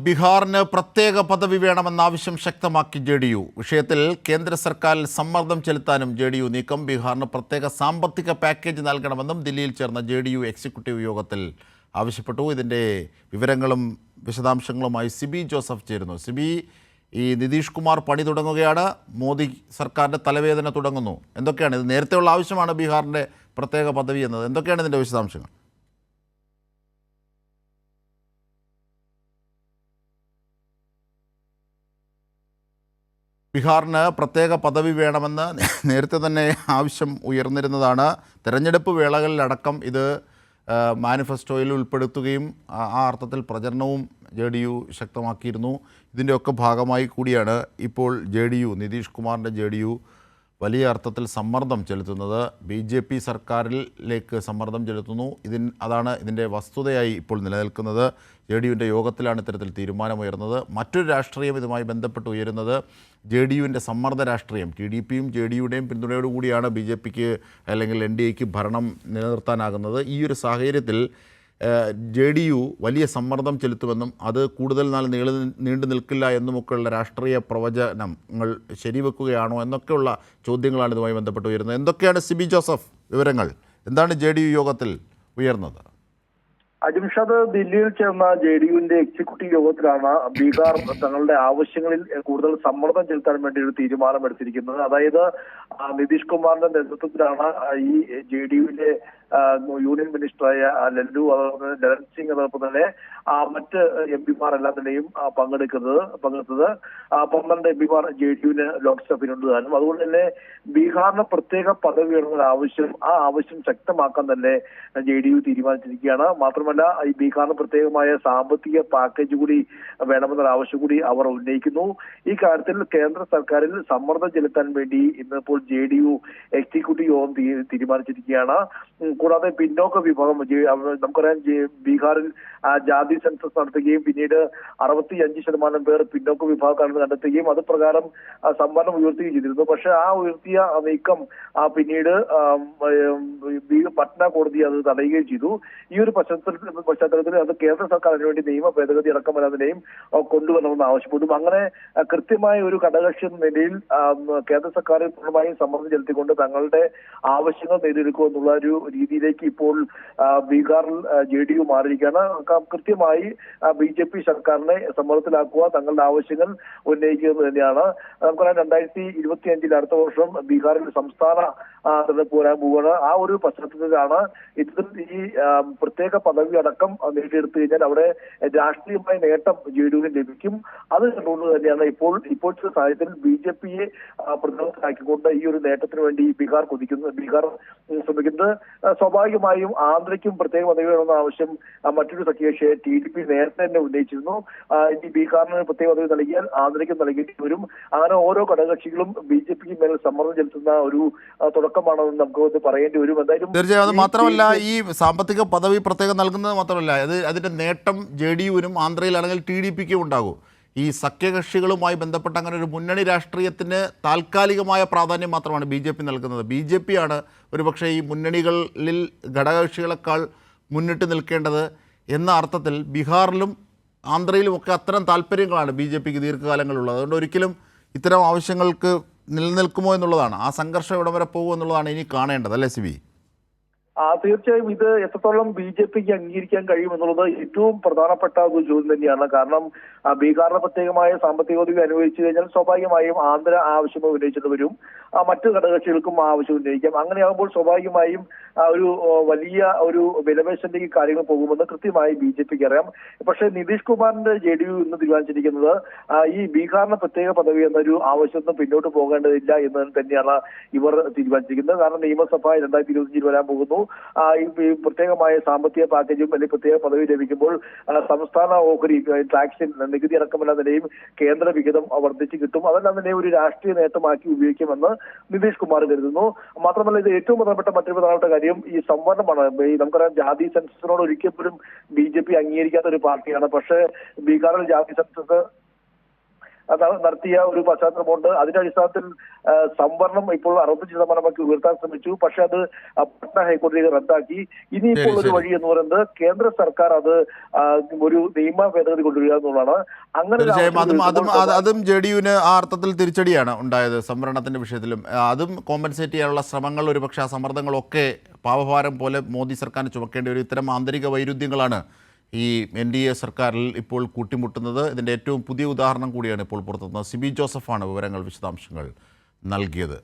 ബീഹാറിന് പ്രത്യേക പദവി വേണമെന്ന ആവശ്യം ശക്തമാക്കി ജെഡിയു. വിഷയത്തിൽ കേന്ദ്ര സർക്കാരിൽ സമ്മർദ്ദം ചെലുത്താനും ജെഡിയു നീക്കം. ബീഹാറിന് പ്രത്യേക സാമ്പത്തിക പാക്കേജ് നൽകണമെന്നും ദില്ലിയിൽ ചേർന്ന ജെഡിയു എക്സിക്യൂട്ടീവ് യോഗത്തിൽ ആവശ്യപ്പെട്ടു. ഇതിൻ്റെ വിവരങ്ങളും വിശദാംശങ്ങളുമായി സിബി ജോസഫ് ചേരുന്നു. സിബി, ഈ നിതീഷ് കുമാർ പണി തുടങ്ങുകയാണ്, മോദി സർക്കാരിൻ്റെ തലവേദന തുടങ്ങുന്നു. എന്തൊക്കെയാണ് ഇത്? നേരത്തെയുള്ള ആവശ്യമാണ് ബീഹാറിൻ്റെ പ്രത്യേക പദവി എന്നത്. എന്തൊക്കെയാണ് ഇതിൻ്റെ വിശദാംശങ്ങൾ? ബീഹാറിന് പ്രത്യേക പദവി വേണമെന്ന് നേരത്തെ തന്നെ ആവശ്യം ഉയർന്നിരുന്നതാണ്. തെരഞ്ഞെടുപ്പ് വേളകളിലടക്കം ഇത് മാനിഫെസ്റ്റോയിൽ ഉൾപ്പെടുത്തുകയും ആ അർത്ഥത്തിൽ പ്രചരണവും ജെഡിയു ശക്തമാക്കിയിരുന്നു. ഇതിൻ്റെയൊക്കെ ഭാഗമായി കൂടിയാണ് ഇപ്പോൾ ജെഡിയു, നിതീഷ് കുമാറിൻ്റെ ജെഡിയു വലിയ അർത്ഥത്തിൽ സമ്മർദ്ദം ചെലുത്തുന്നത്. BJP സർക്കാരിലേക്ക് സമ്മർദ്ദം ചെലുത്തുന്നു. അതാണ് ഇതിൻ്റെ വസ്തുതയായി ഇപ്പോൾ നിലനിൽക്കുന്നത്. ജെഡിയുവിൻ്റെ യോഗത്തിലാണ് ഇത്തരത്തിൽ തീരുമാനമുയർന്നത്. മറ്റൊരു രാഷ്ട്രീയം ഇതുമായി ബന്ധപ്പെട്ട് ഉയരുന്നത് ജെഡിയുവിൻ്റെ സമ്മർദ്ദ രാഷ്ട്രീയം. TDPയും ജെഡിയുടെയും പിന്തുണയോടുകൂടിയാണ് BJPക്ക് അല്ലെങ്കിൽ NDAക്ക് ഭരണം നിലനിർത്താനാകുന്നത്. ഈ ഒരു സാഹചര്യത്തിൽ ജെഡിയു വലിയ സമ്മർദ്ദം ചെലുത്തുമെന്നും അത് കൂടുതൽ നാൾ നീണ്ടു നിൽക്കില്ല എന്നുമൊക്കെയുള്ള രാഷ്ട്രീയ പ്രവചനങ്ങൾ ശരിവെക്കുകയാണോ എന്നൊക്കെയുള്ള ചോദ്യങ്ങളാണ് ഇതുമായി ബന്ധപ്പെട്ട് ഉയരുന്നത്. എന്തൊക്കെയാണ് സിബി ജോസഫ് വിവരങ്ങൾ? എന്താണ് ജെഡിയു യോഗത്തിൽ ഉയർന്നത്? അജിംഷാദ്, ദില്ലിയിൽ ചേർന്ന ജെഡിയുവിന്റെ എക്സിക്യൂട്ടീവ് യോഗത്തിലാണ് ബീഹാർ തങ്ങളുടെ ആവശ്യങ്ങളിൽ കൂടുതൽ സമ്മർദ്ദം ചെലുത്താൻ വേണ്ടി ഒരു തീരുമാനമെടുത്തിരിക്കുന്നത്. അതായത് നിതീഷ് കുമാറിന്റെ നേതൃത്വത്തിലാണ് ഈ ജെഡിയുവിന്റെ യൂണിയൻ മിനിസ്റ്ററായ ലല്ലു, അതുപോലെ ലലൻ സിംഗ്, അതോടൊപ്പം തന്നെ മറ്റ് MP-മാർ എല്ലാം തന്നെയും പങ്കെടുത്തത്. 12 MP-മാർ ജെഡിയുവിന് ലോക്സഭയിലുണ്ട് താനും. അതുകൊണ്ട് തന്നെ ബീഹാറിന് പ്രത്യേക പദവി വേണമെന്ന ആവശ്യം ശക്തമാക്കാൻ തന്നെ ജെഡിയു തീരുമാനിച്ചിരിക്കുകയാണ്. മാത്രമല്ല, ഈ ബീഹാറിന് പ്രത്യേകമായ സാമ്പത്തിക പാക്കേജ് കൂടി വേണമെന്നൊരു ആവശ്യം കൂടി അവർ ഉന്നയിക്കുന്നു. ഈ കാര്യത്തിൽ കേന്ദ്ര സർക്കാരിൽ സമ്മർദ്ദം ചെലുത്താൻ വേണ്ടി ഇന്നിപ്പോൾ ജെഡിയു എക്സിക്യൂട്ടീവ് യോഗം തീരുമാനിച്ചിരിക്കുകയാണ്. കൂടാതെ പിന്നോക്ക വിഭാഗം, നമുക്കറിയാം ബീഹാറിൽ ജാതി സെൻസസ് നടത്തുകയും പിന്നീട് 65% പേർ പിന്നോക്ക വിഭാഗക്കാരെന്ന് കണ്ടെത്തുകയും അത് പ്രകാരം സംവരണം ഉയർത്തുകയും ചെയ്തിരുന്നു. പക്ഷെ ആ ഉയർത്തിയ നീക്കം പിന്നീട് പട്ന കോടതി അത് തടയുകയും ചെയ്തു. ഈ ഒരു പശ്ചാത്തലത്തിൽ അത് കേന്ദ്ര സർക്കാർ അതിനുവേണ്ടി നിയമ ഭേദഗതി അടക്കമല്ലാതിനെയും കൊണ്ടുവരണമെന്ന് ആവശ്യപ്പെട്ടു. അങ്ങനെ കൃത്യമായ ഒരു ഘടകകക്ഷി എന്ന നിലയിൽ കേന്ദ്ര സർക്കാർ പൂർണ്ണമായും സമ്മർദ്ദം ചെലുത്തിക്കൊണ്ട് തങ്ങളുടെ ആവശ്യങ്ങൾ നേടിയെടുക്കുക എന്നുള്ള ഒരു രീതിയിലേക്ക് ഇപ്പോൾ ബീഹാറിൽ ജെഡിയു മാറിയിരിക്കുകയാണ്. കൃത്യമായി BJP സർക്കാരിനെ സമ്മർദ്ദത്തിലാക്കുക, തങ്ങളുടെ ആവശ്യങ്ങൾ ഉന്നയിക്കുന്നത് തന്നെയാണ്. നമുക്കറിയാം 2025 അടുത്ത വർഷം ബീഹാറിൽ സംസ്ഥാന തെരഞ്ഞെടുപ്പ് വരാൻ പോവുകയാണ്. ആ ഒരു പശ്ചാത്തലത്തിലാണ് ഇത്തരത്തിൽ ഈ പ്രത്യേക പദവി അടക്കം നേടിയെടുത്തു കഴിഞ്ഞാൽ അവിടെ രാഷ്ട്രീയമായ നേട്ടം ജെഡിയുവിന് ലഭിക്കും. അത് കണ്ടുകൊണ്ട് തന്നെയാണ് ഇപ്പോഴത്തെ സാഹചര്യത്തിൽ BJPയെ പ്രതിരോധത്തിലാക്കിക്കൊണ്ട് ഈ ഒരു നേട്ടത്തിന് വേണ്ടി ബീഹാർ ശ്രമിക്കുന്നത്. സ്വാഭാവികമായും ആന്ധ്രയ്ക്കും പ്രത്യേക പദവി വേണമെന്ന ആവശ്യം മറ്റൊരു സഖ്യകക്ഷി TDP നേരത്തെ തന്നെ ഉന്നയിച്ചിരുന്നു. ഇനി ബീഹാറിന് പ്രത്യേക പദവി നൽകിയാൽ ആന്ധ്രയ്ക്കും നൽകേണ്ടി വരും. അങ്ങനെ ഓരോ ഘടകകക്ഷികളും BJPക്ക് മേൽ സമ്മർദ്ദം ചെലുത്തുന്ന ഒരു തുടക്കമാണെന്ന് നമുക്ക് പറയേണ്ടി വരും. എന്തായാലും തീർച്ചയായും. മാത്രമല്ല, ഈ സാമ്പത്തിക പദവി പ്രത്യേകം നൽകുന്നത് മാത്രമല്ല, അതിൻ്റെ നേട്ടം ജെഡിയുവിനും ആന്ധ്രയിലാണെങ്കിൽ TDPക്കും ഉണ്ടാകും. ഈ സഖ്യകക്ഷികളുമായി ബന്ധപ്പെട്ട അങ്ങനെ ഒരു മുന്നണി രാഷ്ട്രീയത്തിന് താൽക്കാലികമായ പ്രാധാന്യം മാത്രമാണ് BJP നൽകുന്നത്. BJP ആണ് ഒരുപക്ഷെ ഈ മുന്നണികളിൽ ഘടകകക്ഷികളെക്കാൾ മുന്നിട്ട് നിൽക്കേണ്ടത് എന്ന അർത്ഥത്തിൽ ബീഹാറിലും ആന്ധ്രയിലുമൊക്കെ അത്തരം താല്പര്യങ്ങളാണ് BJPക്ക് ദീർഘകാലങ്ങളുള്ളത്. അതുകൊണ്ട് ഒരിക്കലും ഇത്തരം ആവശ്യങ്ങൾക്ക് നിലനിൽക്കുമോ എന്നുള്ളതാണ്, ആ സംഘർഷം എവിടെ വരെ പോകുമോ എന്നുള്ളതാണ് ഇനി കാണേണ്ടത്, അല്ലേ സിബി? തീർച്ചയായും ഇത് എത്രത്തോളം BJPക്ക് അംഗീകരിക്കാൻ കഴിയുമെന്നുള്ളത് ഏറ്റവും പ്രധാനപ്പെട്ട ഒരു ചോദ്യം തന്നെയാണ്. കാരണം ബീഹാറിന് പ്രത്യേകമായ സാമ്പത്തിക പദവി അനുവദിച്ചു കഴിഞ്ഞാൽ സ്വാഭാവികമായും ആന്ധ്ര ആവശ്യം ഉന്നയിച്ചിട്ട് വരും, മറ്റു ഘടകകക്ഷികൾക്കും ആവശ്യം ഉന്നയിക്കാം. അങ്ങനെയാകുമ്പോൾ സ്വാഭാവികമായും ഒരു വലിയ ഒരു വിലപേശലിലേക്ക് കാര്യങ്ങൾ പോകുമെന്ന് കൃത്യമായി BJPക്ക് അറിയാം. പക്ഷേ നിതീഷ് കുമാറിന്റെ ജെഡിയു ഇന്ന് തീരുമാനിച്ചിരിക്കുന്നത് ഈ ബീഹാറിന് പ്രത്യേക പദവി എന്നൊരു ആവശ്യമൊന്നും പിന്നോട്ട് പോകേണ്ടതില്ല എന്ന് തന്നെയാണ് ഇവർ തീരുമാനിച്ചിരിക്കുന്നത്. കാരണം നിയമസഭ 2025 വരാൻ പോകുന്നു. ഈ പ്രത്യേകമായ സാമ്പത്തിക പാക്കേജും അല്ലെങ്കിൽ പ്രത്യേക പദവി ലഭിക്കുമ്പോൾ സംസ്ഥാന ഓഹരി, ടാക്സിൻ, നികുതി അടക്കമല്ല നിലയും കേന്ദ്ര വിഹിതം വർദ്ധിച്ചു കിട്ടും. അതെല്ലാം തന്നെ ഒരു രാഷ്ട്രീയ നേട്ടമാക്കി ഉപയോഗിക്കുമെന്ന് നിതീഷ് കുമാർ കരുതുന്നു. മാത്രമല്ല, ഇത് ഏറ്റവും പ്രധാനപ്പെട്ട മറ്റൊരു പ്രധാനപ്പെട്ട കാര്യം ഈ സംവരണമാണ്. നമുക്കറിയാം ജാതി സെൻസസിനോട് ഒരിക്കലും BJP അംഗീകരിക്കാത്ത ഒരു പാർട്ടിയാണ്. പക്ഷേ ബീഹാറിൽ ജാതി സെൻസസ് നടത്തിയ ഒരു പശ്ചാത്തലമുണ്ട്. അതിന്റെ അടിസ്ഥാനത്തിൽ സംവരണം ഇപ്പോൾ 65% ഉയർത്താൻ ശ്രമിച്ചു. പക്ഷെ അത് പട്ന ഹൈക്കോടതി റദ്ദാക്കി. ഇനിയിപ്പോൾ ഒരു വഴി എന്ന് പറയുന്നത് കേന്ദ്ര സർക്കാർ അത് ഒരു നിയമ ഭേദഗതി കൊണ്ടുവരിക എന്നുള്ളതാണ്. അങ്ങനെ അതും JDU-ന് ആ അർത്ഥത്തിൽ തിരിച്ചടിയാണ് ഉണ്ടായത് സംവരണത്തിന്റെ വിഷയത്തിലും. അതും കോമ്പൻസേറ്റ് ചെയ്യാനുള്ള ശ്രമങ്ങൾ, ഒരുപക്ഷെ ആ സമ്മർദ്ദങ്ങളൊക്കെ പാവഭാരം പോലെ മോദി സർക്കാരിന് ചുമക്കേണ്ടി വരും. ഇത്തരം ആന്തരിക വൈരുദ്ധ്യങ്ങളാണ് ഈ NDA സർക്കാരിൽ ഇപ്പോൾ കൂട്ടിമുട്ടുന്നത്. ഇതിൻ്റെ ഏറ്റവും പുതിയ ഉദാഹരണം കൂടിയാണ് ഇപ്പോൾ പുറത്തുനിന്ന്. സിബി ജോസഫാണ് വിവരങ്ങൾ, വിശദാംശങ്ങൾ നൽകിയത്.